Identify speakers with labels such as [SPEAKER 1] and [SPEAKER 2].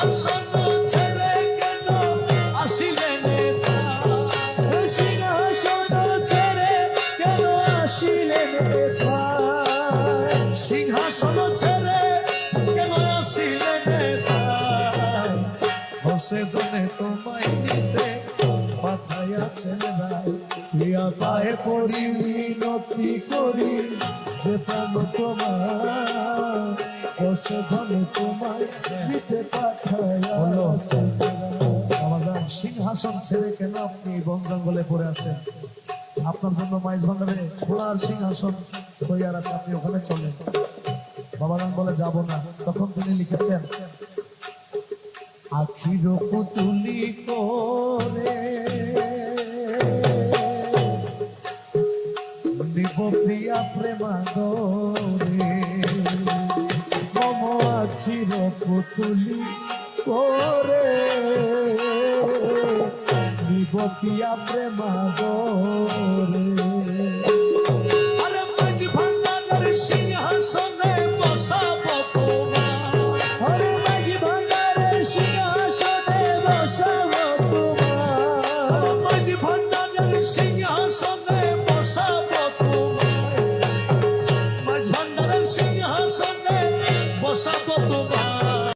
[SPEAKER 1] সিংহাসন ছেড়ে কেন আসিলেন
[SPEAKER 2] সিংহাসন ছেড়ে কেন আসিলেন
[SPEAKER 1] সিংহাসন ছেড়ে কেন আসিলেন বসে দনে তোমায় নিতে পাঠাইয়াছেন রায়
[SPEAKER 2] প্রিয়া পায়ে পড়ি মিনতি করি যে প্রাণ তোমার বসে ধনে তোমায় দিতে পাঠাইয়াছেন
[SPEAKER 1] আমাদের সিংহাসন ছেড়ে কেন আপনি বন জঙ্গলে পড়ে আছেন? আপনার জন্য মাইজ ভান্ডারে সোনার সিংহাসন তৈয়ার আছে, আপনি ওখানে চলেন। বাবারাম বলে যাব না। তখন তিনি লিখেছেন,
[SPEAKER 2] আখির পুতুলি করে নিব প্রিয়া প্রেমাদরে মম আখির পুতুলি করে নিব প্রিয়া প্রেমাদরে